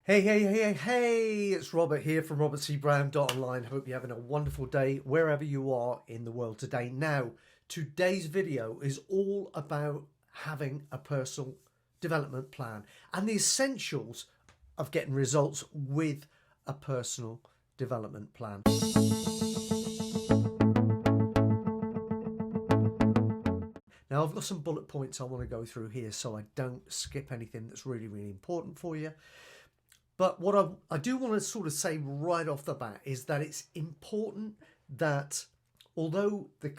Hey, it's Robert here from robertcbrown.online. Hope you're having a wonderful day wherever you are in the world today. Now, today's video is all about having a personal development plan and the essentials of getting results with a personal development plan. Now, I've got some bullet points I want to go through here so I don't skip anything that's really important for you. But what I do want to sort of say right off the bat is that it's important that although the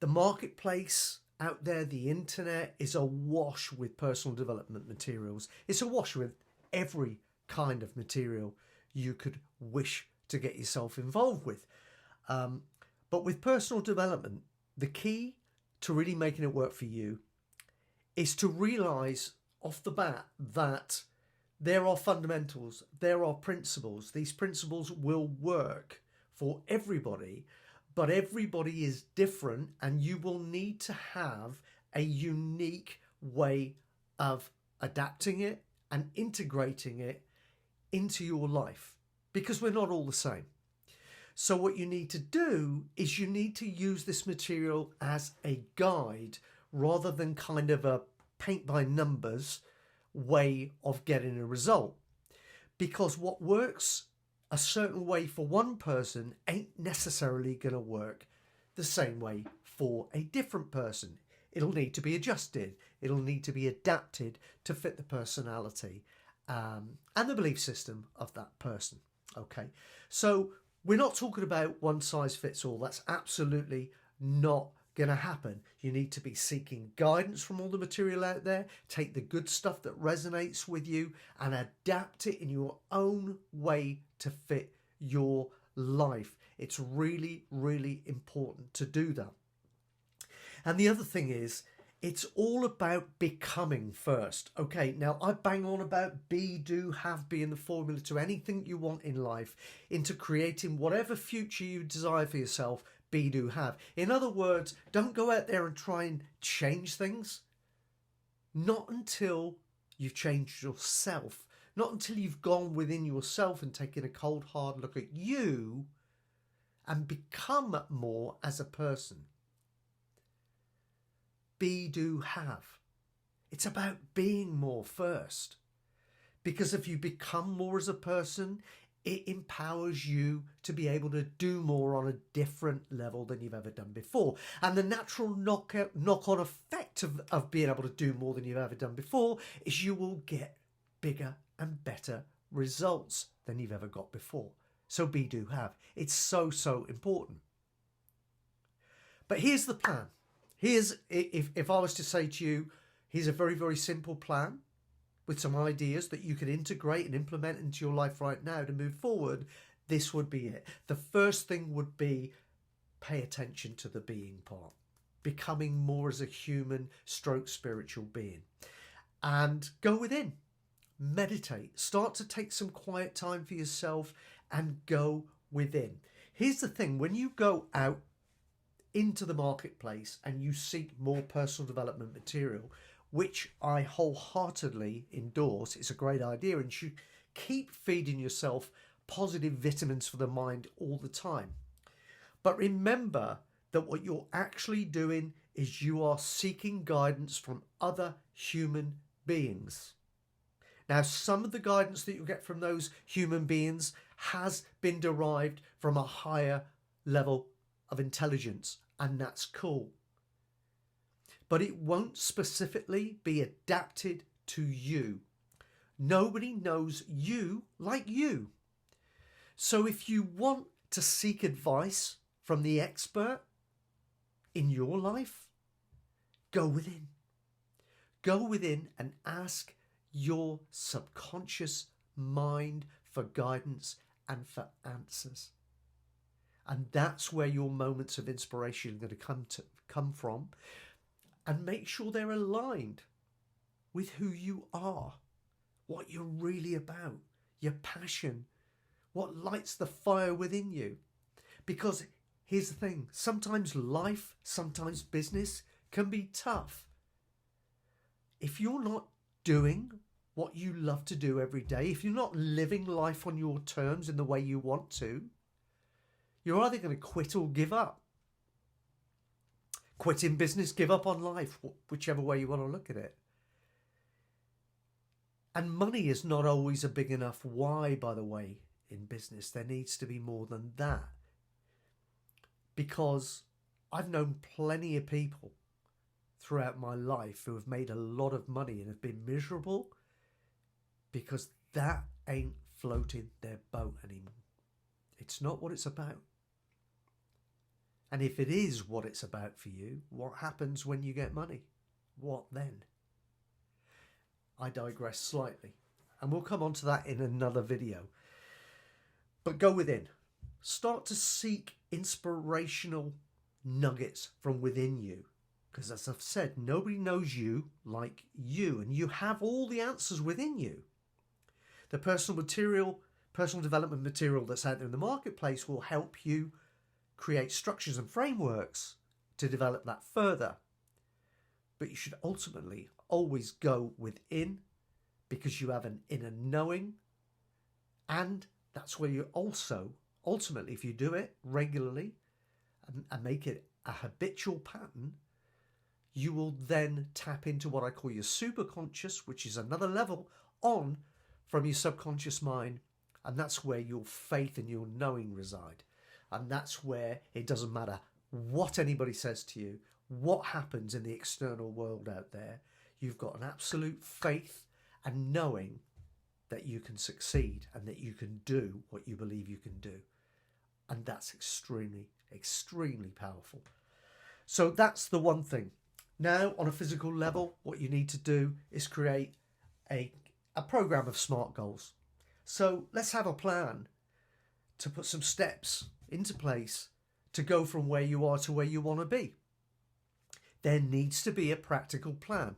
marketplace out there, the internet, is awash with personal development materials. It's awash with every kind of material you could wish to get yourself involved with. But with personal development, the key to really making it work for you is to realize off the bat that there are fundamentals, there are principles. These principles will work for everybody, but everybody is different and you will need to have a unique way of adapting it and integrating it into your life because we're not all the same. So what you need to do is you need to use this material as a guide rather than kind of a paint by numbers way of getting a result, because what works a certain way for one person ain't necessarily going to work the same way for a different person. It'll need to be adjusted, it'll need to be adapted to fit the personality and the belief system of that person. Okay, so we're not talking about one size fits all. That's absolutely not going to happen. You need to be seeking guidance from all the material out there. Take the good stuff that resonates with you and adapt it in your own way to fit your life. It's really important to do that. And the other thing is, it's all about becoming first. Okay, now I bang on about be, do, have being the formula to anything you want in life, into creating whatever future you desire for yourself. Be, do, have. In other words, don't go out there and try and change things. Not until you've changed yourself. Not until you've gone within yourself and taken a cold, hard look at you and become more as a person. Be, do, have. It's about being more first. Because if you become more as a person, it empowers you to be able to do more on a different level than you've ever done before. And the natural knock-on effect of being able to do more than you've ever done before is you will get bigger and better results than you've ever got before. So be, do, have. It's so important. But here's the plan. If I was to say to you, here's a very simple plan with some ideas that you can integrate and implement into your life right now to move forward, this would be it. The first thing would be pay attention to the being part, becoming more as a human stroke spiritual being, and go within, meditate, start to take some quiet time for yourself and go within. Here's the thing, when you go out into the marketplace and you seek more personal development material, which I wholeheartedly endorse, it's a great idea, and you keep feeding yourself positive vitamins for the mind all the time. But remember that what you're actually doing is you are seeking guidance from other human beings. Now, some of the guidance that you get from those human beings has been derived from a higher level of intelligence, and that's cool. But it won't specifically be adapted to you. Nobody knows you like you. So if you want to seek advice from the expert in your life, go within. Go within and ask your subconscious mind for guidance and for answers. And that's where your moments of inspiration are going to come from. And make sure they're aligned with who you are, what you're really about, your passion, what lights the fire within you. Because here's the thing, sometimes life, sometimes business can be tough. If you're not doing what you love to do every day, if you're not living life on your terms in the way you want to, you're either going to quit or give up. Quit in business, give up on life, whichever way you want to look at it. And money is not always a big enough why, by the way, in business. There needs to be more than that. Because I've known plenty of people throughout my life who have made a lot of money and have been miserable because that ain't floating their boat anymore. It's not what it's about. And if it is what it's about for you, what happens when you get money? What then? I digress slightly, and we'll come on to that in another video. But go within. Start to seek inspirational nuggets from within you. Because as I've said, nobody knows you like you, and you have all the answers within you. The personal development material that's out there in the marketplace will help you create structures and frameworks to develop that further. But you should ultimately always go within, because you have an inner knowing, and that's where you also, ultimately, if you do it regularly and make it a habitual pattern, you will then tap into what I call your superconscious, which is another level on from your subconscious mind, and that's where your faith and your knowing reside. And that's where it doesn't matter what anybody says to you, what happens in the external world out there, you've got an absolute faith and knowing that you can succeed and that you can do what you believe you can do. And that's extremely, extremely powerful. So that's the one thing. Now, on a physical level, what you need to do is create a program of SMART goals. So let's have a plan to put some steps into place to go from where you are to where you want to be. There needs to be a practical plan.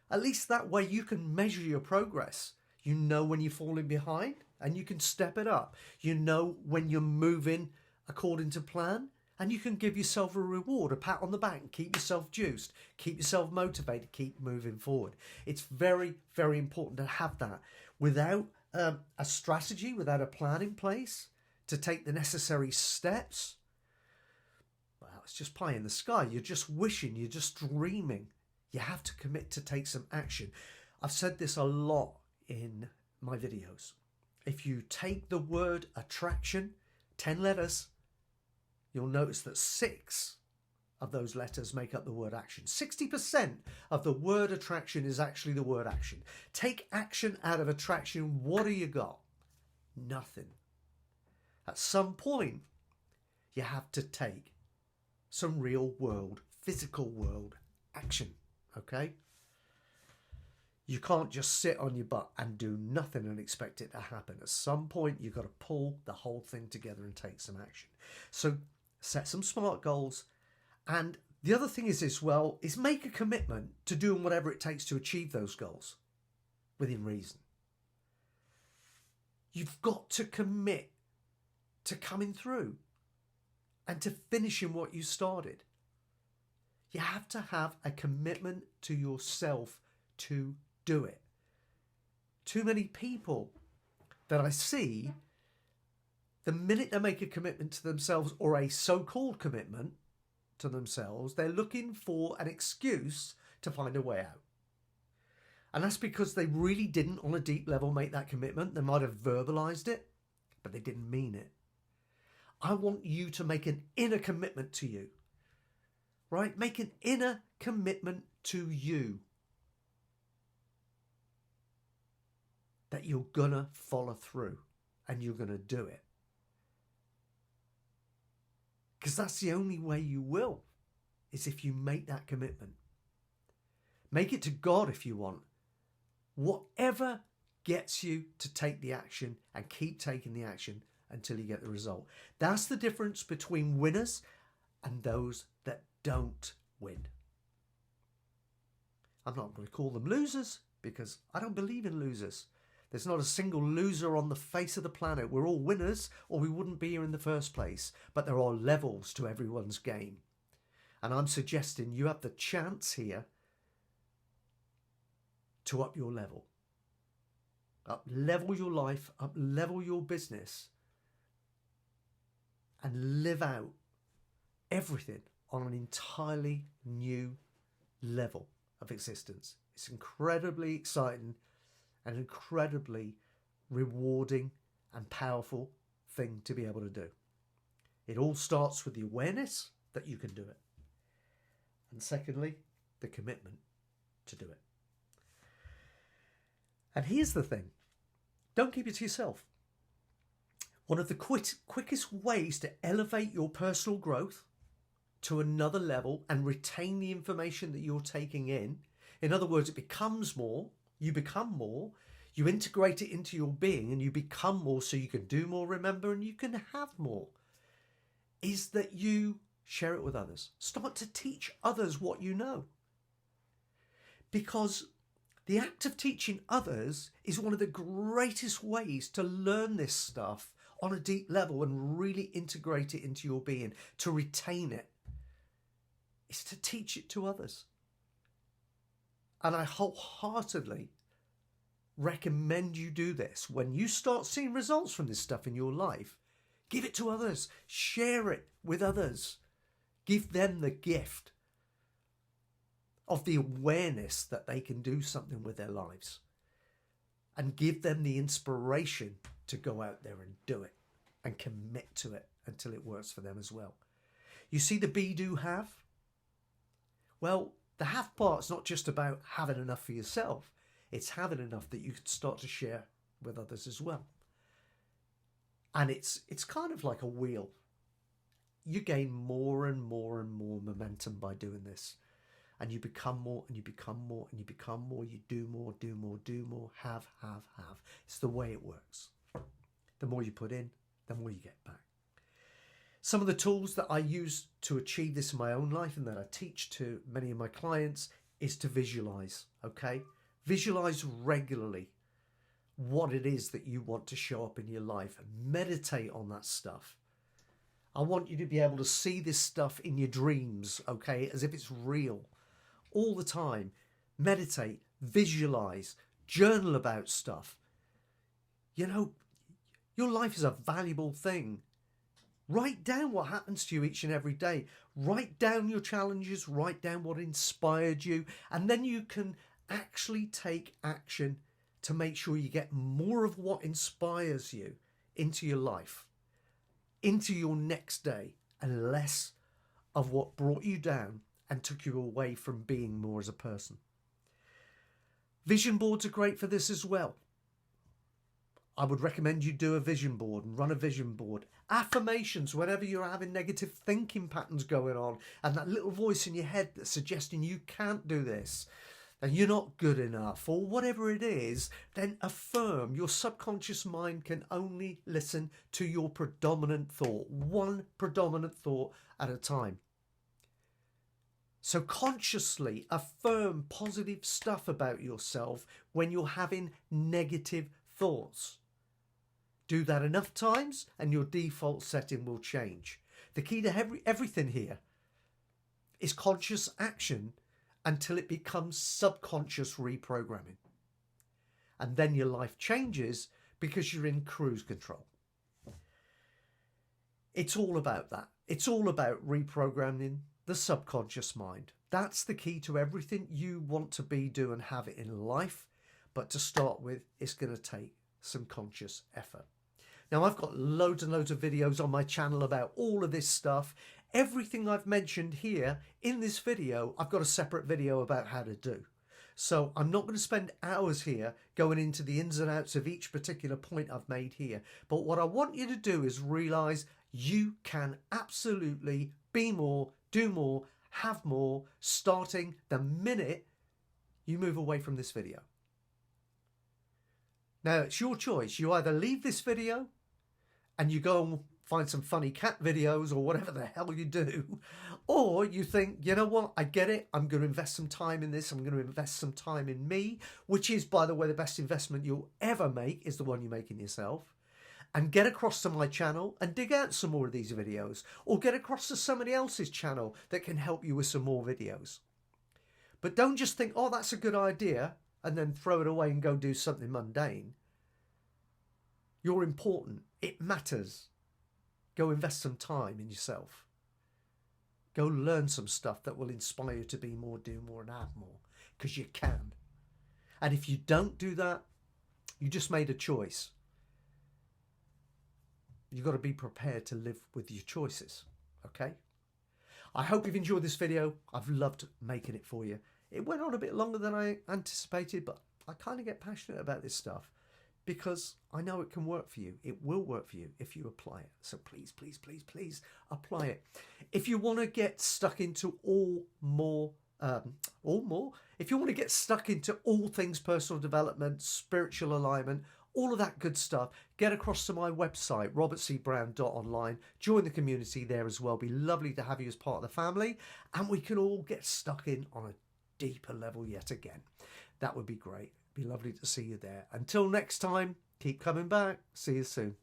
At least that way you can measure your progress. You know when you're falling behind and you can step it up. You know when you're moving according to plan, and you can give yourself a reward, a pat on the back, and keep yourself juiced, keep yourself motivated, keep moving forward. It's very, very important to have that. Without a strategy, without a plan in place to take the necessary steps, well, it's just pie in the sky. You're just wishing, you're just dreaming. You have to commit to take some action. I've said this a lot in my videos. If you take the word attraction, 10 letters, you'll notice that 6 of those letters make up the word action. 60% of the word attraction is actually the word action. Take action out of attraction, what do you got? Nothing. At some point, you have to take some real world, physical world action, okay? You can't just sit on your butt and do nothing and expect it to happen. At some point, you've got to pull the whole thing together and take some action. So set some SMART goals. And the other thing is as well, is make a commitment to doing whatever it takes to achieve those goals within reason. You've got to commit to coming through and to finishing what you started. You have to have a commitment to yourself to do it. Too many people that I see, the minute they make a commitment to themselves, or a so-called commitment to themselves, they're looking for an excuse to find a way out. And that's because they really didn't, on a deep level, make that commitment. They might have verbalized it, but they didn't mean it. I want you to make an inner commitment to you, right? Make an inner commitment to you that you're gonna follow through and you're gonna do it. Because that's the only way you will, is if you make that commitment. Make it to God if you want. Whatever gets you to take the action, and keep taking the action until you get the result. That's the difference between winners and those that don't win. I'm not going to call them losers, because I don't believe in losers. There's not a single loser on the face of the planet. We're all winners, or we wouldn't be here in the first place. But there are levels to everyone's game. And I'm suggesting you have the chance here to up your level. Up level your life, up level your business, and live out everything on an entirely new level of existence. It's incredibly exciting and incredibly rewarding and powerful thing to be able to do. It all starts with the awareness that you can do it. And secondly, the commitment to do it. And here's the thing. Don't keep it to yourself. One of the quickest ways to elevate your personal growth to another level and retain the information that you're taking in other words, it becomes more, you become more, you integrate it into your being and you become more so you can do more, remember, and you can have more, is that you share it with others. Start to teach others what you know. Because the act of teaching others is one of the greatest ways to learn this stuff on a deep level and really integrate it into your being, to retain it. Is to teach it to others. And I wholeheartedly recommend you do this. When you start seeing results from this stuff in your life, give it to others. Share it with others. Give them the gift of the awareness that they can do something with their lives. And give them the inspiration to go out there and do it and commit to it until it works for them as well. You see the be, do, have? Well, the have part's not just about having enough for yourself. It's having enough that you can start to share with others as well. And it's kind of like a wheel. You gain more and more and more momentum by doing this. And you become more and you become more and you become more. You do more, do more, do more. Have. It's the way it works. The more you put in, the more you get back. Some of the tools that I use to achieve this in my own life and that I teach to many of my clients is to visualize, okay? Visualize regularly what it is that you want to show up in your life and meditate on that stuff. I want you to be able to see this stuff in your dreams, okay, as if it's real all the time. Meditate, visualize, journal about stuff. You know, your life is a valuable thing. Write down what happens to you each and every day. Write down your challenges, write down what inspired you, and then you can actually take action to make sure you get more of what inspires you into your life, into your next day, and less of what brought you down and took you away from being more as a person. Vision boards are great for this as well. I would recommend you do a vision board and run a vision board. Affirmations whenever you're having negative thinking patterns going on and that little voice in your head that's suggesting you can't do this and you're not good enough or whatever it is, then affirm. Your subconscious mind can only listen to your predominant thought, one predominant thought at a time. So consciously affirm positive stuff about yourself when you're having negative thoughts. Do that enough times and your default setting will change. The key to everything here is conscious action until it becomes subconscious reprogramming. And then your life changes because you're in cruise control. It's all about that. It's all about reprogramming the subconscious mind. That's the key to everything you want to be, do and have it in life. But to start with, it's going to take some conscious effort. Now, I've got loads and loads of videos on my channel about all of this stuff. Everything I've mentioned here in this video, I've got a separate video about how to do. So I'm not going to spend hours here going into the ins and outs of each particular point I've made here. But what I want you to do is realize you can absolutely be more, do more, have more, starting the minute you move away from this video. Now, it's your choice. You either leave this video and you go and find some funny cat videos or whatever the hell you do, or you think, you know what, I get it. I'm going to invest some time in this. I'm going to invest some time in me, which is, by the way, the best investment you'll ever make is the one you make in yourself. And get across to my channel and dig out some more of these videos, or get across to somebody else's channel that can help you with some more videos. But don't just think, oh, that's a good idea. and then throw it away and go do something mundane. You're important. It matters. Go invest some time in yourself. Go learn some stuff that will inspire you to be more, do more, and have more, because you can. And if you don't do that, you just made a choice. You've got to be prepared to live with your choices, okay? I hope you've enjoyed this video. I've loved making it for you. It went on a bit longer than I anticipated, but I kind of get passionate about this stuff because I know it can work for you. It will work for you if you apply it. So please, please, please, please apply it. If you want to get stuck into if you want to get stuck into all things personal development, spiritual alignment, all of that good stuff, get across to my website, robertcbrown.online. Join the community there as well. Be lovely to have you as part of the family, and we can all get stuck in on a deeper level yet again. That would be great. Be lovely to see you there. Until next time, keep coming back. See you soon.